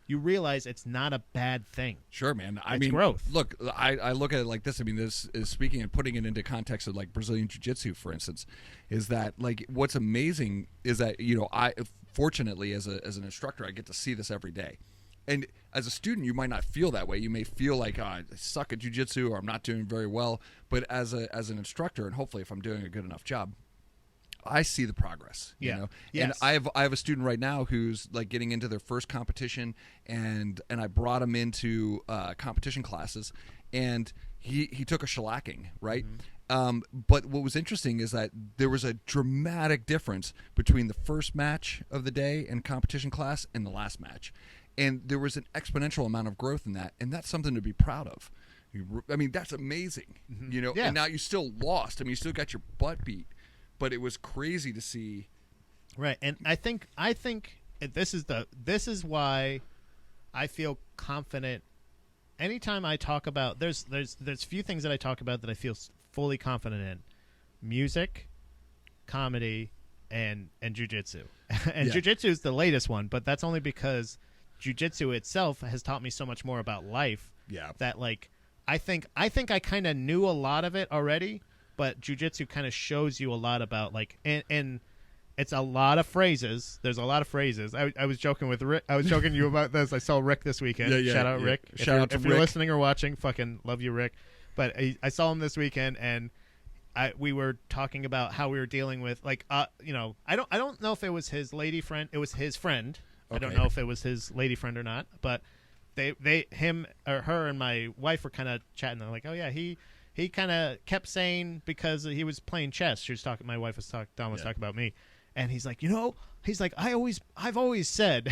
You realize it's not a bad thing. Sure, man. I It's mean, growth. Look, I look at it like this. I mean, this is speaking and putting it into context of like Brazilian Jiu-Jitsu, for instance, is that like what's amazing is that, I fortunately as an instructor, I get to see this every day. And as a student, you might not feel that way. You may feel like I suck at jiu-jitsu or I'm not doing very well. But as an instructor, and hopefully if I'm doing a good enough job, I see the progress, you know. Yes. And I have a student right now who's like getting into their first competition, and I brought him into competition classes, and he took a shellacking, right? Mm-hmm. But what was interesting is that there was a dramatic difference between the first match of the day in competition class and the last match, and there was an exponential amount of growth in that, and that's something to be proud of. I mean, that's amazing, Mm-hmm. And now you still lost. I mean, you still got your butt beat. But it was crazy to see. Right, and I think this is why I feel confident. Anytime I talk about there's few things that I talk about that I feel fully confident in: music, comedy, and jiu-jitsu. And jiu-jitsu is the latest one, but that's only because jiu-jitsu itself has taught me so much more about life. Yeah. That like I think I kind of knew a lot of it already. But jiu-jitsu kind of shows you a lot about like and it's a lot of phrases. There's a lot of phrases. I was joking with Rick. I was joking to you about this. I saw Rick this weekend. Shout out Rick. If you're listening or watching, fucking love you, Rick. But I saw him this weekend, and we were talking about how we were dealing with I don't know if it was his lady friend. It was his friend. Okay. I don't know if it was his lady friend or not. But him or her and my wife were kind of chatting. They're like, oh yeah, he kind of kept saying, because he was playing chess. She was talking. My wife was talking. Don was talking about me, and he's like, I've always said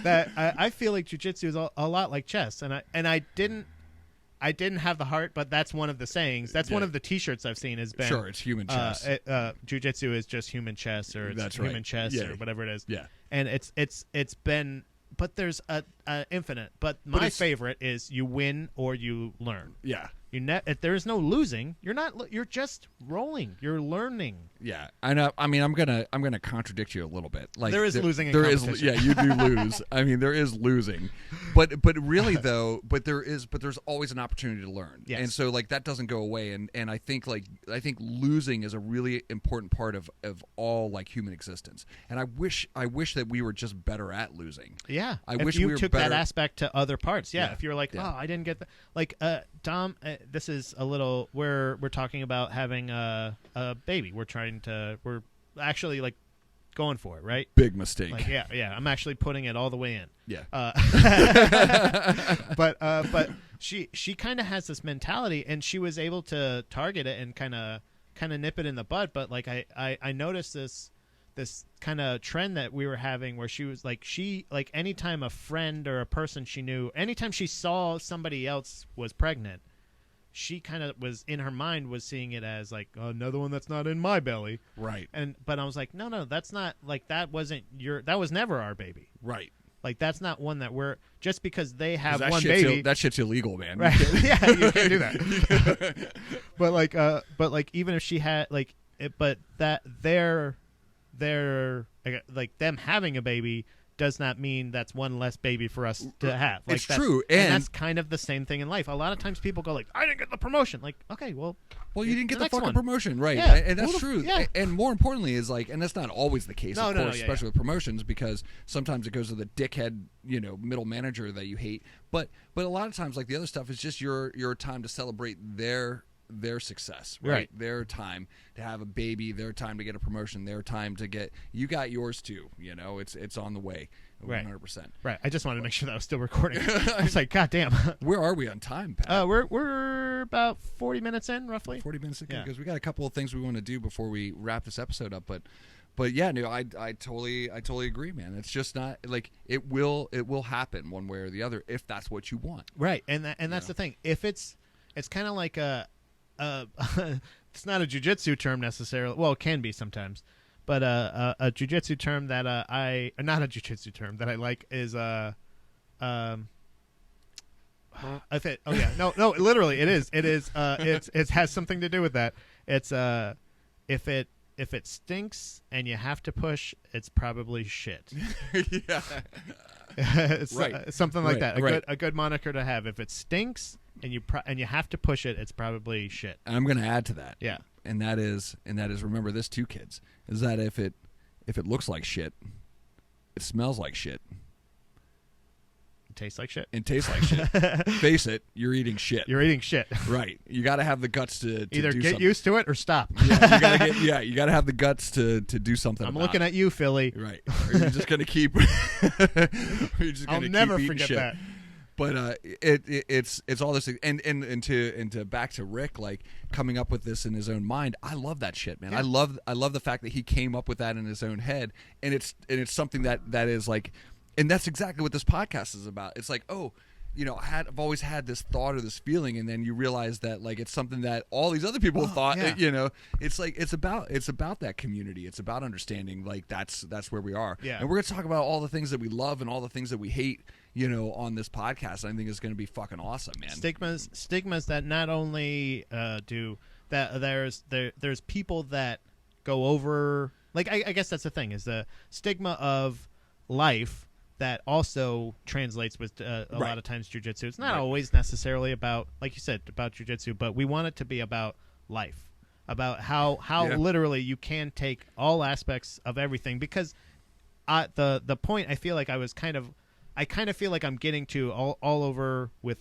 that I feel like jiu-jitsu is a lot like chess, and I didn't have the heart, but that's one of the sayings. That's one of the T-shirts I've seen has been. Sure, it's human chess. Jiu-jitsu is just human chess, or it's human chess, or whatever it is. Yeah, and it's been. But there's a infinite. But my favorite is you win or you learn. Yeah. If there is no losing, you're just rolling. You're learning. Yeah, I know. I mean, I'm gonna contradict you a little bit. Like there is losing in competition. Yeah, you do lose. I mean, there is losing, but really though, there's always an opportunity to learn. Yes. And so like that doesn't go away. And I think losing is a really important part of all like human existence. And I wish that we were just better at losing. Yeah, I wish we you were took better. that aspect to other parts. Yeah, Yeah. if you're like, oh, I didn't get that. Like Dom, this is a little. We're talking about having a baby. We're actually like going for it, right? Big mistake. Like yeah. I'm actually putting it all the way in. Yeah. But she kind of has this mentality, and she was able to target it and kind of nip it in the bud. But like I noticed this kind of trend that we were having, where she was like, anytime a friend or a person she knew, anytime she saw somebody else was pregnant, she kind of was in her mind was seeing it as like, oh, another one that's not in my belly. Right. But I was like, no, that's not, like, that was never our baby. Right. Like, that's not one that we're, just because they have one baby. baby. That shit's illegal, man. Right. Yeah, you can't do that. but even if she had but that they're like, them having a baby does not mean that's one less baby for us to have. Like, it's true, and that's kind of the same thing in life. A lot of times people go like, I didn't get the promotion. Like, okay, well, you didn't get the fucking one. promotion, right? Yeah. And that's true. Yeah. And more importantly is like, and that's not always the case, of course, especially with promotions, because sometimes it goes to the dickhead, middle manager that you hate. But a lot of times, like, the other stuff is just your time to celebrate their success, right? Their time to have a baby, their time to get a promotion, their time to get, you got yours too, it's on the way, 100%. Right. I just wanted to make sure that I was still recording. I was like, God damn. Where are we on time, Pat? We're about 40 minutes in, roughly. 40 minutes in, because we got a couple of things we want to do before we wrap this episode up, but yeah, no, I totally agree, man. It's just not like, it will happen one way or the other if that's what you want. Right. And that's the thing. If it's kind of like it's not a jiu-jitsu term necessarily. Well, it can be sometimes, but a jiu-jitsu term that not a jiu-jitsu term that I like is if it. Oh yeah, no, literally, it is. It has something to do with that. It's if it stinks and you have to push, it's probably shit. Yeah. It's right. Something like that. Right. A good moniker to have. If it stinks and you have to push it, it's probably shit. And I'm going to add to that. Yeah. And that is remember this too, kids, is that if it looks like shit, it smells like shit. It tastes like shit. It tastes like shit. Face it, you're eating shit. You're eating shit. Right. You got to have the guts to either do get something. used to it or stop. Yeah, you got to have the guts to do something. I'm looking at you, Philly. Right. Or you're just going to keep. I'll never forget shit. that. But it's all this, and to back to Rick, like, coming up with this in his own mind. I love that shit, man. Yeah. I love the fact that he came up with that in his own head, and it's something that is like, and that's exactly what this podcast is about. It's like, oh, I've always had this thought or this feeling, and then you realize that, like, it's something that all these other people thought. Yeah. It's like it's about that community. It's about understanding, like, that's where we are. Yeah. And we're gonna talk about all the things that we love and all the things that we hate, on this podcast. I think it's gonna be fucking awesome, man. Stigmas that not only do that. There's people that go over. Like, I guess that's the thing, is the stigma of life that also translates with a lot of times jiu-jitsu. It's not always necessarily about, like you said, about jiu-jitsu, but we want it to be about life. about how literally you can take all aspects of everything, because the point I feel like I kind of feel like I'm getting to all over with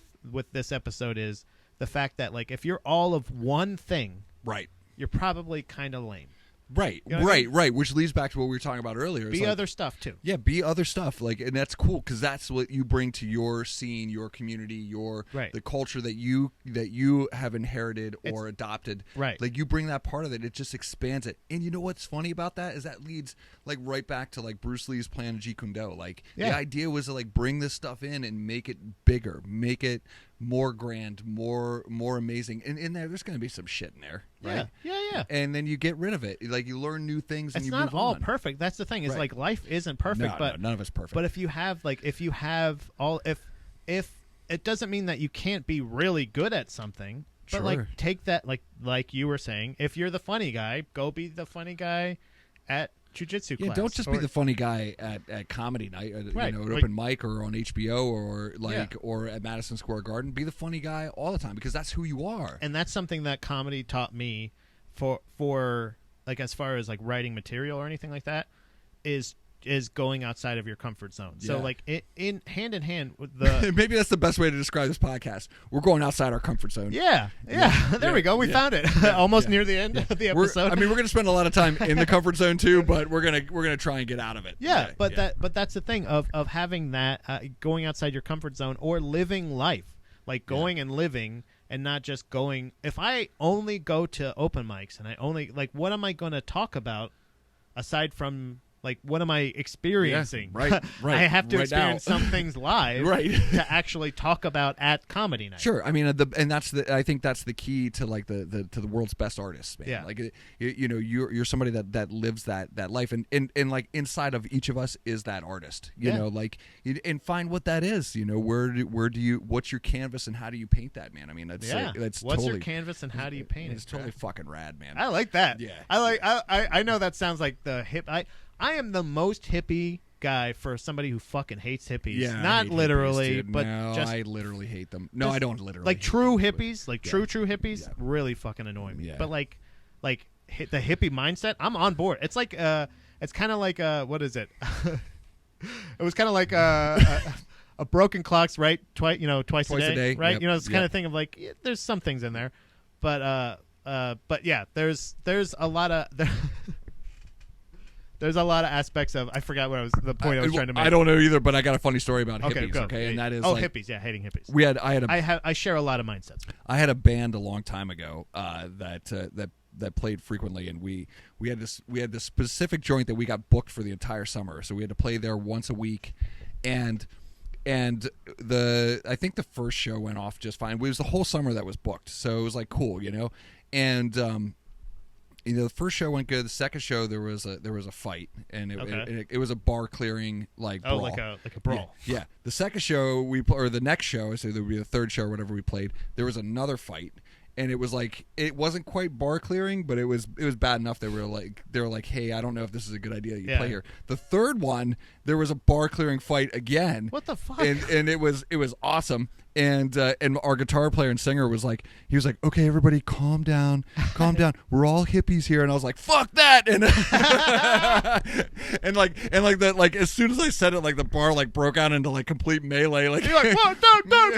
this episode is the fact that, like, if you're all of one thing, right, you're probably kind of lame. Right, you know what I mean? Right. Which leads back to what we were talking about earlier. Be other stuff too. Yeah, be other stuff. Like, and that's cool because that's what you bring to your scene, your community, the culture that you have inherited or adopted. Right. Like, you bring that part of it. It just expands it. And you know what's funny about that is that leads like right back to like Bruce Lee's plan of Jeet Kune Do. Like, the idea was to like bring this stuff in and make it bigger, make it more grand, more amazing. And in there's going to be some shit in there, right? Yeah. And then you get rid of it. Like, you learn new things and you move on. It's not all perfect. That's the thing. It's like life isn't perfect, but none of it's perfect. But if you have if it doesn't mean that you can't be really good at something, but like take that like you were saying, if you're the funny guy, go be the funny guy at jiu-jitsu class. Don't just be the funny guy at comedy night, at open mic or on HBO or at Madison Square Garden. Be the funny guy all the time because that's who you are. And that's something that comedy taught me for like, as far as like writing material or anything like that, is going outside of your comfort zone. So like in hand with the maybe that's the best way to describe this podcast. We're going outside our comfort zone. Yeah. There we go. We found it. Almost near the end of the episode. We're going to spend a lot of time in the comfort zone too, but we're gonna try and get out of it. But that's the thing of having that going outside your comfort zone or living life, like going and living. And not just going. If I only go to open mics and I only like, what am I going to talk about aside from like, what am I experiencing? Right. I have to experience some things live, to actually talk about at comedy night. Sure, I mean, I think that's the key to like the world's best artists, man. Yeah. Like, you're somebody that lives that life, and like inside of each of us is that artist. You know, like, and find what that is. You know, where do you? What's your canvas and how do you paint that, man? I mean, that's what's totally, your canvas and how do you paint it? It's totally fucking rad, man. I like that. Yeah, I know that sounds like the hip. I am the most hippie guy for somebody who fucking hates hippies. Yeah, not literally, hippies, but no, just I literally hate them. No, I don't literally. Like true hippies, like true hippies, really fucking annoy me. Yeah. But like the hippie mindset, I'm on board. It's like it's kind of like what is it? It was kind of like a broken clock's right twice a day, right? Yep. You know, it's kind of thing of like there's some things in there, but yeah, there's a lot of. There's a lot of aspects of. I forgot what the point I was trying to make. I don't know either, but I got a funny story about hippies. Okay, and that is hippies. Yeah, hating hippies. I share a lot of mindsets. I had a band a long time ago that played frequently, and we had this specific joint that we got booked for the entire summer, so we had to play there once a week, and I think the first show went off just fine. It was the whole summer that was booked, so it was like cool, and. The first show went good. The second show there was a fight, and it was a bar clearing like brawl. Like a brawl. Yeah. The second show the next show, so there would be the third show or whatever we played. There was another fight, and it was like it wasn't quite bar clearing, but it was bad enough. They were like, hey, I don't know if this is a good idea that you play here. The third one, there was a bar clearing fight again. What the fuck? And it was awesome. And our guitar player and singer was like, okay, everybody, calm down. We're all hippies here. And I was like, fuck that. And and as soon as I said it, like the bar like broke out into like complete melee. Like, you're like, whoa, no.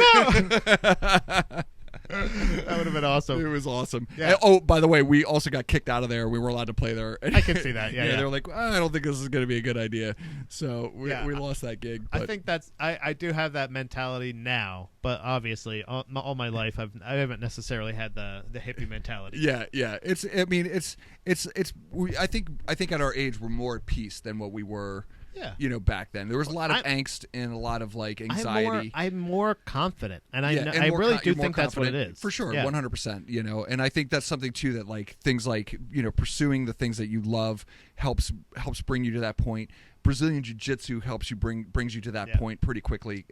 That would have been awesome. It was awesome. Yeah. And, by the way, we also got kicked out of there. We were allowed to play there. I can see that. Yeah. They were like, I don't think this is going to be a good idea. So we lost that gig. But. I think I do have that mentality now, but obviously all my life I haven't necessarily had the hippie mentality. Yeah. I think at our age we're more at peace than what we were. Yeah. Back then there was a lot of angst and a lot of like anxiety. I'm more confident, and I really do think that's what it is. For sure, 100%. And I think that's something too that like things like pursuing the things that you love helps bring you to that point. Brazilian Jiu-Jitsu helps you brings you to that point pretty quickly.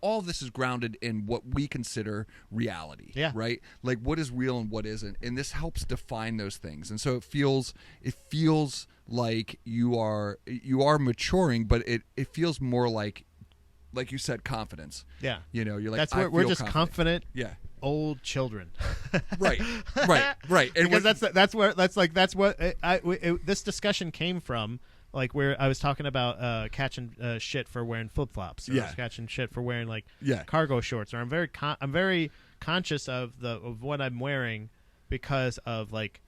All of this is grounded in what we consider reality, right? Like what is real and what isn't, and this helps define those things. And so it feels like you are maturing, but it feels more like you said, confidence. Yeah, you're like that's where we're just confident. confident. old children. Right. And because that's what this discussion came from. Like where I was talking about catching shit for wearing flip flops. I was catching shit for wearing like cargo shorts. Or I'm very conscious of what I'm wearing because of like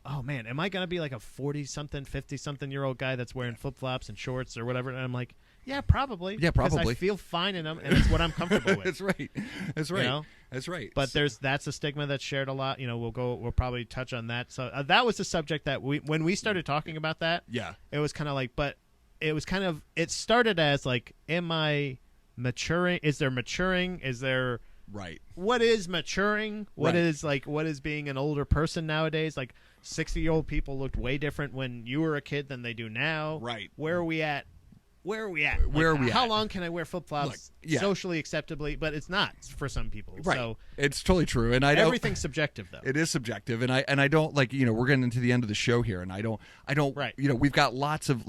oh man, am I gonna be like a 40-something, 50-something year old guy that's wearing flip flops and shorts or whatever? And I'm like, yeah, probably. Yeah, probably. Because I feel fine in them, and it's what I'm comfortable with. That's right. You know? That's right. But that's a stigma that's shared a lot. You know, we'll probably touch on that. So that was the subject that when we started talking about that. Yeah. It was kind of like, but it was kind of, it started as like, am I maturing? Is there maturing? Is there right? What is maturing? What is being an older person nowadays? Like 60-year-old people looked way different when you were a kid than they do now. Right. Where are we at? Where are we at? How long can I wear flip-flops socially acceptably? But it's not for some people. Right. So it's totally true. And everything's subjective, though. It is subjective. And I don't like, we're getting into the end of the show here, and I don't right. We've got lots of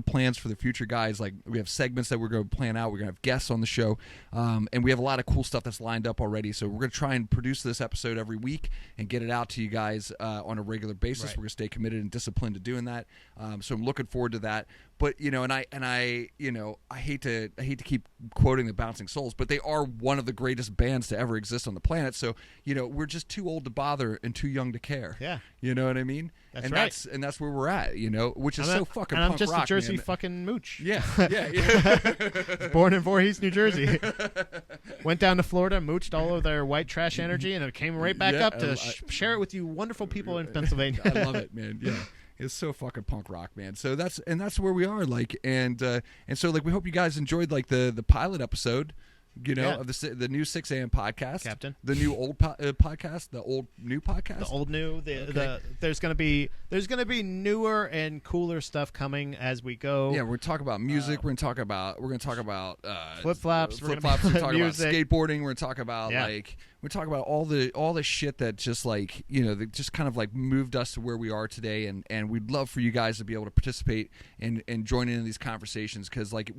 plans for the future, guys. Like we have segments that we're going to plan out. We're going to have guests on the show. And we have a lot of cool stuff that's lined up already. So we're going to try and produce this episode every week and get it out to you guys on a regular basis. Right. We're going to stay committed and disciplined to doing that. So I'm looking forward to that. But I hate to keep quoting the Bouncing Souls, but they are one of the greatest bands to ever exist on the planet. So we're just too old to bother and too young to care. Yeah, you know what I mean. That's right. That's where we're at. Which is so fucking. And I'm punk just rock, a Jersey man. fucking mooch. Yeah. Born in Voorhees, New Jersey. Went down to Florida, mooched all of their white trash energy, and it came right back up to share it with you wonderful people in Pennsylvania. I love it, man. Yeah. It's so fucking punk rock, man. So that's where we are, like, and so like we hope you guys enjoyed like the pilot episode, of the new 6 a.m. podcast, Captain. The new old podcast, the old new podcast, the old new. There's gonna be newer and cooler stuff coming as we go. Yeah, we're gonna talk about music. We're gonna talk about flip flops. We're gonna talk about skateboarding. We're gonna talk about we're talking about all the shit that just like that just kind of like moved us to where we are today, and we'd love for you guys to be able to participate and join in these conversations, because like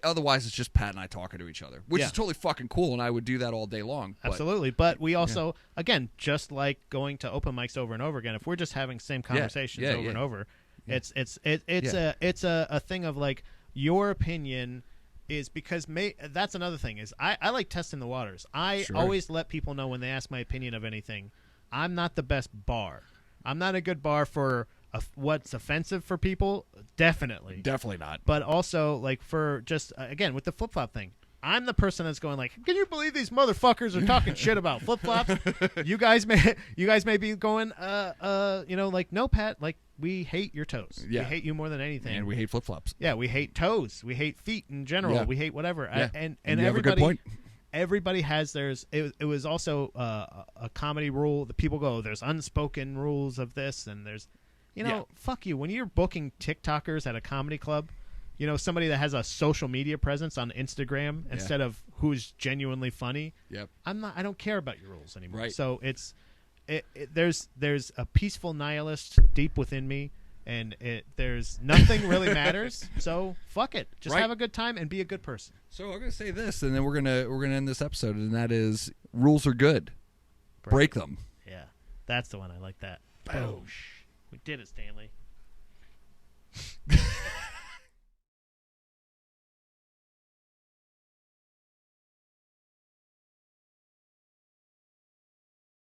otherwise it's just Pat and I talking to each other, which is totally fucking cool, and I would do that all day long. Absolutely, but we also again, just like going to open mics over and over again, if we're just having the same conversations over and over, it's a thing of like your opinion. Is because that's another thing is I like testing the waters. I always let people know when they ask my opinion of anything. I'm not the best bar. I'm not a good bar for what's offensive for people. Definitely not. But also like for just again with the flip flop thing. I'm the person that's going like, can you believe these motherfuckers are talking shit about flip flops? You guys may be going like, no, Pat, like we hate your toes. Yeah. We hate you more than anything. And we hate flip flops. Yeah, we hate toes. We hate feet in general. Yeah. We hate whatever. Yeah. And you have a good point. Everybody has theirs. It was also a comedy rule that people go, there's unspoken rules of this, and there's fuck you. When you're booking TikTokers at a comedy club, somebody that has a social media presence on Instagram instead of who's genuinely funny. Yep. I don't care about your rules anymore. Right. So there's a peaceful nihilist deep within me, and there's nothing really matters. So fuck it. Just have a good time and be a good person. So I'm gonna say this, and then we're gonna end this episode, and that is rules are good. Break them. Yeah, that's the one. I like that. Boom. We did it, Stanley.